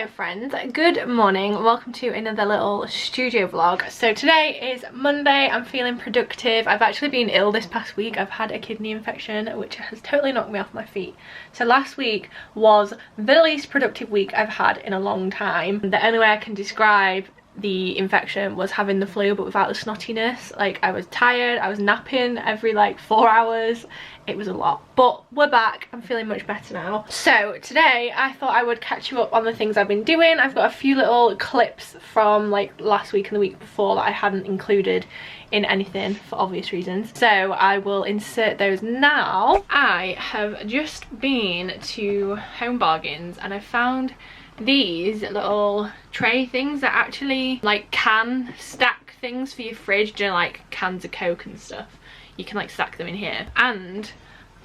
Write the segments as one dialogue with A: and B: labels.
A: Hello friends, good morning, welcome to another little studio vlog. So today is Monday, I'm feeling productive. I've actually been ill this past week. I've had a kidney infection which has totally knocked me off my feet. So last week was the least productive week I've had in a long time. The only way I can describe the infection was having the flu but without the snottiness. Like, I was tired, I was napping every like 4 hours. It was a lot, but we're back. I'm feeling much better now. So today I thought I would catch you up on the things I've been doing. I've got a few little clips from like last week and the week before that I hadn't included in anything for obvious reasons, so I will insert those now. I have just been to Home Bargains and I found these little tray things that actually like can stack things for your fridge, you know, like cans of Coke and stuff. You can like stack them in here. And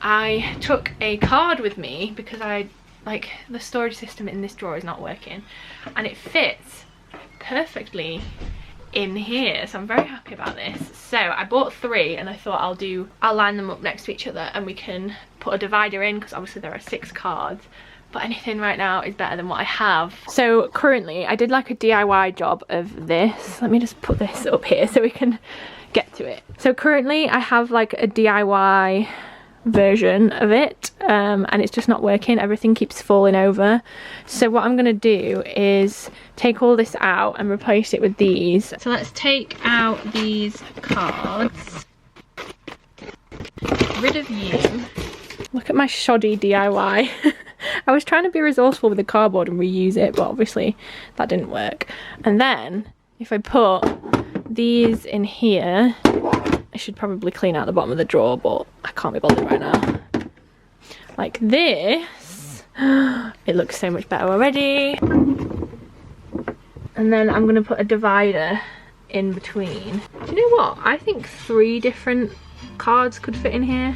A: I took a card with me because the storage system in this drawer is not working and it fits perfectly in here, so I'm very happy about this. So I bought 3 and I thought I'll line them up next to each other and we can put a divider in because obviously there are 6 cards. But anything right now is better than what I have. So currently I did like a DIY job of this. Let me just put this up here so we can get to it. So currently I have like a DIY version of it and it's just not working. Everything keeps falling over. So what I'm gonna do is take all this out and replace it with these. So let's take out these cards. Get rid of you. Look at my shoddy DIY. I was trying to be resourceful with the cardboard and reuse it, but obviously that didn't work. And then if I put these in here, I should probably clean out the bottom of the drawer, but I can't be bothered right now. Like this. It looks so much better already. And then I'm gonna put a divider in between. Do you know what? I think 3 different cards could fit in here.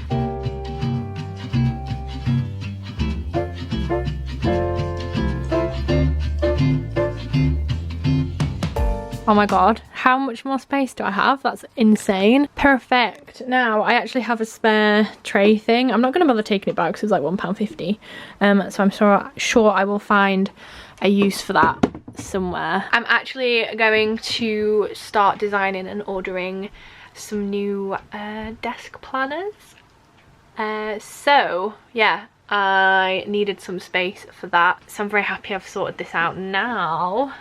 A: Oh my god, how much more space do I have? That's insane. Perfect. Now I actually have a spare tray thing. I'm not going to bother taking it back because it's like £1.50. So I'm sure I will find a use for that somewhere. I'm actually going to start designing and ordering some new desk planners. So yeah, I needed some space for that. So I'm very happy I've sorted this out now.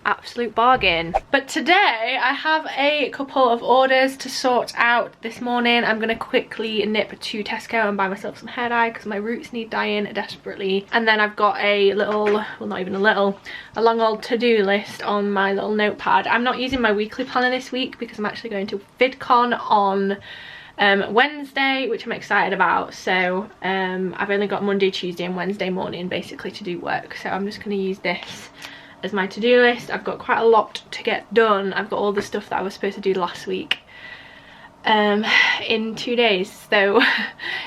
A: Absolute bargain. But today I have a couple of orders to sort out this morning. I'm gonna quickly nip to Tesco and buy myself some hair dye because my roots need dyeing desperately. And then I've got a little, well not even a little, a long old to-do list on my little notepad. I'm not using my weekly planner this week because I'm actually going to VidCon on Wednesday, which I'm excited about. So I've only got Monday, Tuesday and Wednesday morning basically to do work. So I'm just gonna use this as my to-do list. I've got quite a lot to get done. I've got all the stuff that I was supposed to do last week in 2 days, so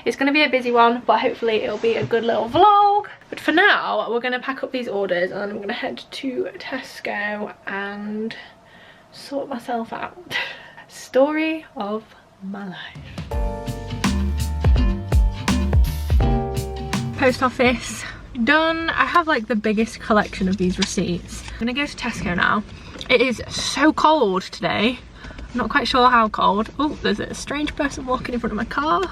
A: it's going to be a busy one, but hopefully it'll be a good little vlog. But for now we're going to pack up these orders and then I'm going to head to Tesco and sort myself out. Story of my life. Post office done. I have like the biggest collection of these receipts. I'm gonna go to Tesco now. It is so cold today. I'm not quite sure how cold. Oh, there's a strange person walking in front of my car.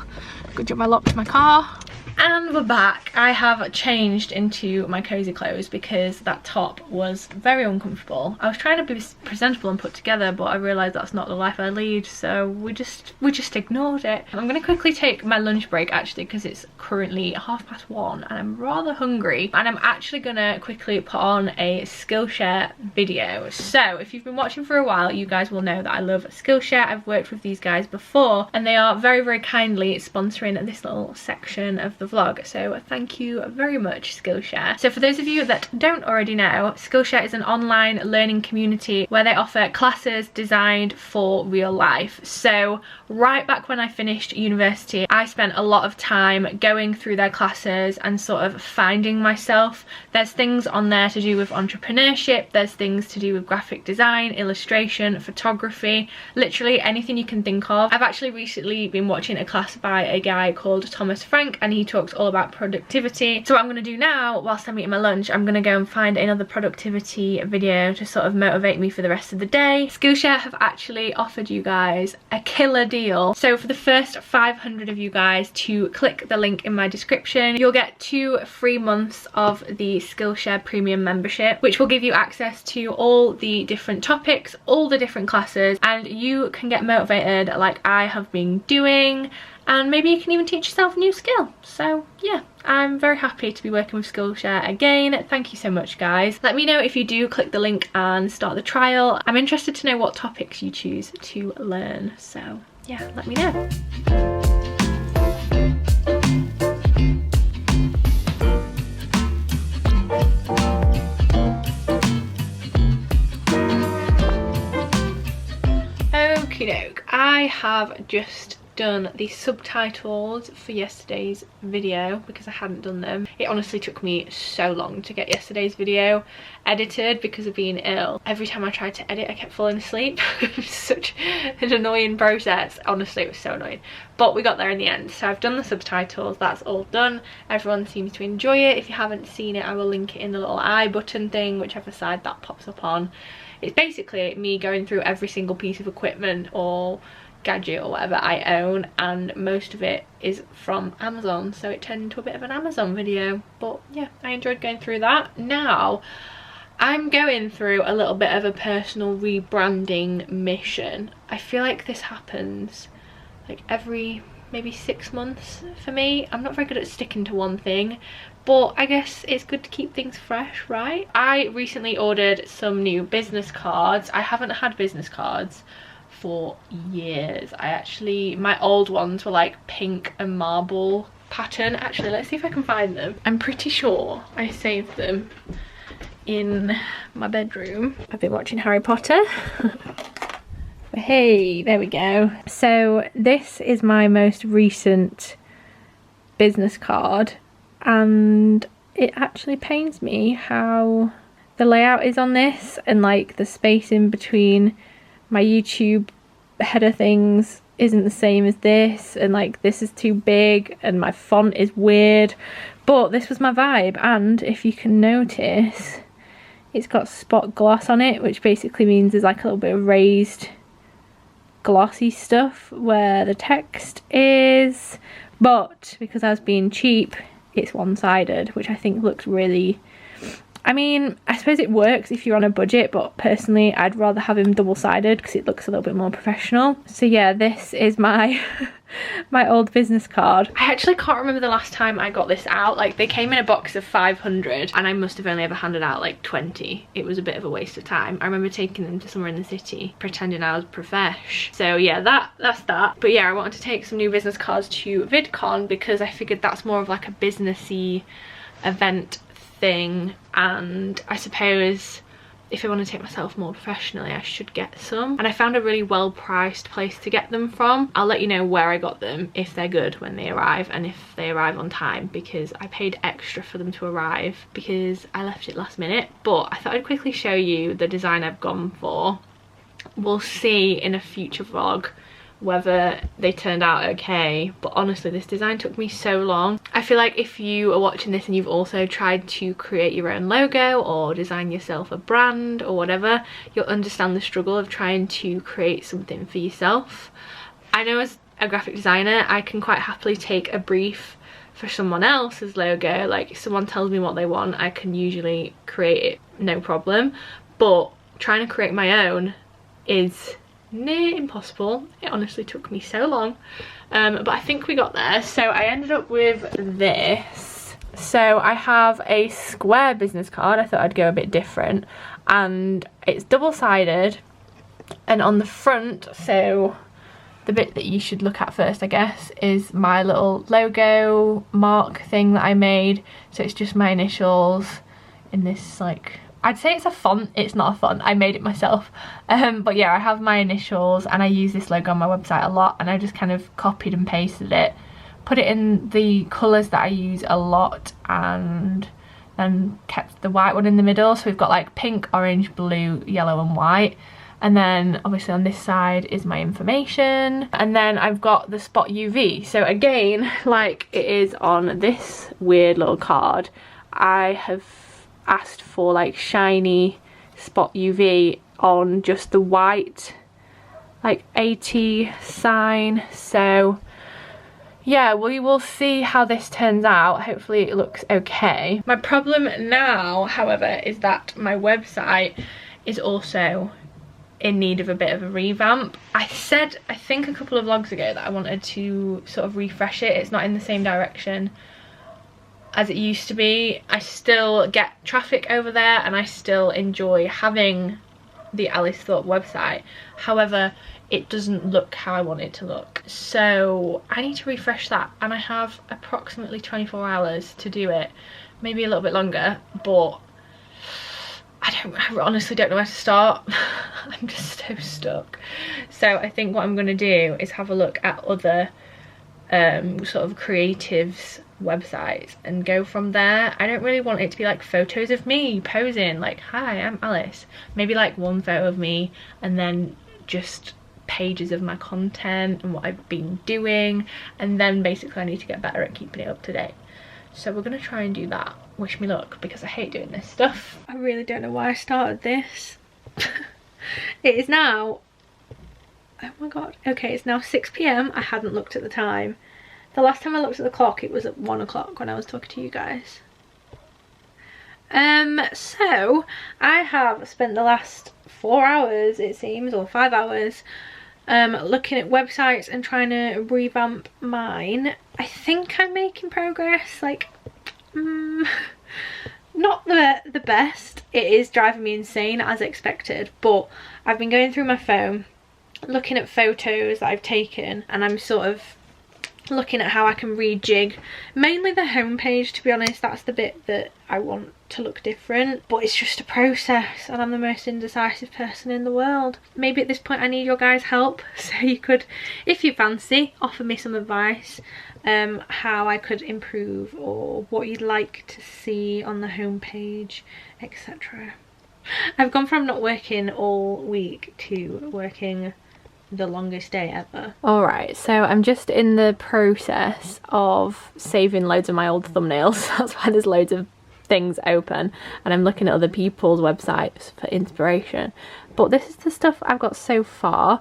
A: Good job I locked my car. And we're back. I have changed into my cozy clothes because that top was very uncomfortable. I was trying to be presentable and put together, but I realised that's not the life I lead, so we just ignored it. I'm going to quickly take my lunch break actually because it's currently 1:30 and I'm rather hungry, and I'm actually going to quickly put on a Skillshare video. So if you've been watching for a while, you guys will know that I love Skillshare. I've worked with these guys before and they are very, very kindly sponsoring this little section of the vlog, so thank you very much, Skillshare. So for those of you that don't already know, Skillshare is an online learning community where they offer classes designed for real life. So right back when I finished university, I spent a lot of time going through their classes and sort of finding myself. There's things on there to do with entrepreneurship, there's things to do with graphic design, illustration, photography, literally anything you can think of. I've actually recently been watching a class by a guy called Thomas Frank and he talks all about productivity. So what I'm going to do now, whilst I'm eating my lunch, I'm going to go and find another productivity video to sort of motivate me for the rest of the day. Skillshare have actually offered you guys a killer deal. So for the first 500 of you guys to click the link in my description, you'll get 2 free months of the Skillshare premium membership, which will give you access to all the different topics, all the different classes, and you can get motivated like I have been doing, and maybe you can even teach yourself a new skill. So yeah, I'm very happy to be working with Skillshare again. Thank you so much, guys. Let me know if you do click the link and start the trial. I'm interested to know what topics you choose to learn, so yeah, let me know. Okie doke, I have just done the subtitles for yesterday's video because I hadn't done them. It honestly took me so long to get yesterday's video edited because of being ill. Every time I tried to edit I kept falling asleep. It was such an annoying process. Honestly, it was so annoying, but we got there in the end. So I've done the subtitles, that's all done. Everyone seems to enjoy it. If you haven't seen it, I will link it in the little I button thing, whichever side that pops up on. It's basically me going through every single piece of equipment or gadget or whatever I own, and most of it is from Amazon, so it turned into a bit of an Amazon video. But yeah, I enjoyed going through that. Now I'm going through a little bit of a personal rebranding mission. I feel like this happens like every maybe 6 months for me. I'm not very good at sticking to one thing, but I guess it's good to keep things fresh, right? I recently ordered some new business cards. I haven't had business cards for years. My old ones were like pink and marble pattern. Actually, let's see if I can find them. I'm pretty sure I saved them in my bedroom. I've been watching Harry Potter. Hey, there we go. So this is my most recent business card, and it actually pains me how the layout is on this, and like the space in between my YouTube header things isn't the same as this, and like this is too big and my font is weird, but this was my vibe. And if you can notice, it's got spot gloss on it, which basically means there's like a little bit of raised glossy stuff where the text is, but because I was being cheap, it's one-sided, which I think looks really, I mean, I suppose it works if you're on a budget, but personally I'd rather have him double-sided because it looks a little bit more professional. So yeah, this is my my old business card. I actually can't remember the last time I got this out. Like, they came in a box of 500 and I must have only ever handed out like 20. It was a bit of a waste of time. I remember taking them to somewhere in the city pretending I was profesh. So yeah, that's that. But yeah, I wanted to take some new business cards to VidCon because I figured that's more of like a businessy event thing, and I suppose if I want to take myself more professionally I should get some. And I found a really well priced place to get them from. I'll let you know where I got them, if they're good when they arrive and if they arrive on time, because I paid extra for them to arrive because I left it last minute. But I thought I'd quickly show you the design I've gone for. We'll see in a future vlog whether they turned out okay, but honestly this design took me so long. I feel like if you are watching this and you've also tried to create your own logo or design yourself a brand or whatever, you'll understand the struggle of trying to create something for yourself. I know as a graphic designer I can quite happily take a brief for someone else's logo. Like, if someone tells me what they want, I can usually create it, no problem, but trying to create my own is near impossible. It honestly took me so long, but I think we got there. So I ended up with this. So I have a square business card. I thought I'd go a bit different, and it's double-sided, and on the front, so the bit that you should look at first I guess is my little logo mark thing that I made. So it's just my initials in this, like, I'd say it's a font. It's not a font, I made it myself. But yeah, I have my initials and I use this logo on my website a lot, and I just kind of copied and pasted it, put it in the colours that I use a lot, and then kept the white one in the middle. So we've got like pink, orange, blue, yellow and white. And then obviously on this side is my information. And then I've got the Spot UV. So again, like it is on this weird little card, I have asked for like shiny Spot UV on just the white like AT sign. So yeah, we will see how this turns out. Hopefully it looks okay. My problem now, however, is that my website is also in need of a bit of a revamp. I said, I think a couple of vlogs ago, that I wanted to sort of refresh it. It's not in the same direction as it used to be. I still get traffic over there and I still enjoy having the Alice Thorpe website. However, it doesn't look how I want it to look. So I need to refresh that, and I have approximately 24 hours to do it. Maybe a little bit longer, but I honestly don't know where to start. I'm just so stuck. So I think what I'm going to do is have a look at other sort of creatives websites and go from there. I don't really want it to be like photos of me posing like, hi, I'm Alice. Maybe like one photo of me and then just pages of my content and what I've been doing, and then basically I need to get better at keeping it up to date. So we're gonna try and do that. Wish me luck, because I hate doing this stuff. I really don't know why I started this. It is now, oh my god, okay, it's now 6 PM. I hadn't looked at the time. The last time I looked at the clock, it was at 1 o'clock when I was talking to you guys. So I have spent the last 4 hours, it seems, or 5 hours, looking at websites and trying to revamp mine. I think I'm making progress, like, not the best. It is driving me insane, as expected, but I've been going through my phone, looking at photos that I've taken, and I'm sort of looking at how I can rejig mainly the homepage. To be honest, that's the bit that I want to look different, but it's just a process and I'm the most indecisive person in the world. Maybe at this point I need your guys' help, so you could, if you fancy, offer me some advice how I could improve or what you'd like to see on the homepage, etc. I've gone from not working all week to working the longest day ever. Alright, so I'm just in the process of saving loads of my old thumbnails. That's why there's loads of things open, and I'm looking at other people's websites for inspiration. But this is the stuff I've got so far.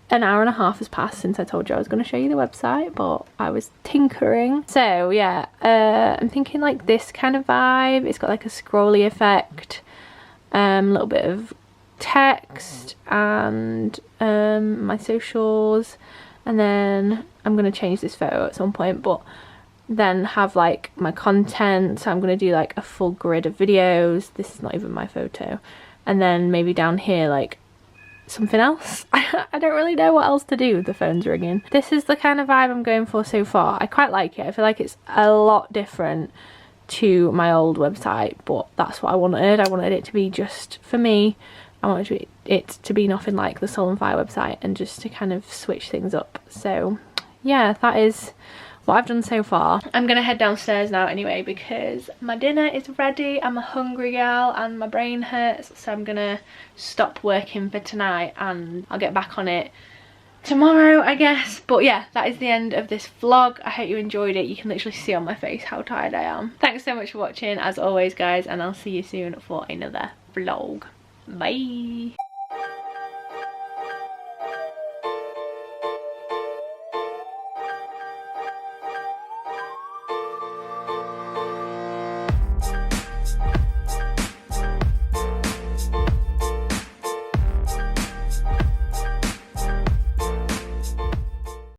A: An hour and a half has passed since I told you I was going to show you the website, but I was tinkering. So yeah, I'm thinking like this kind of vibe. It's got like a scrolly effect, a little bit of text and my socials, and then I'm going to change this photo at some point, but then have like my content. So I'm going to do like a full grid of videos. This is not even my photo, and then maybe down here like something else. I don't really know what else to do. The phone's ringing. This is the kind of vibe I'm going for so far. I quite like it. I feel like it's a lot different to my old website, but that's what I wanted. I wanted it to be just for me. I wanted it to be nothing like the Soul and Fire website, and just to kind of switch things up. So yeah, that is what I've done so far. I'm gonna head downstairs now anyway, because my dinner is ready. I'm a hungry girl and my brain hurts, so I'm gonna stop working for tonight and I'll get back on it tomorrow, I guess. But yeah, that is the end of this vlog. I hope you enjoyed it. You can literally see on my face how tired I am. Thanks so much for watching as always, guys, and I'll see you soon for another vlog. Bye.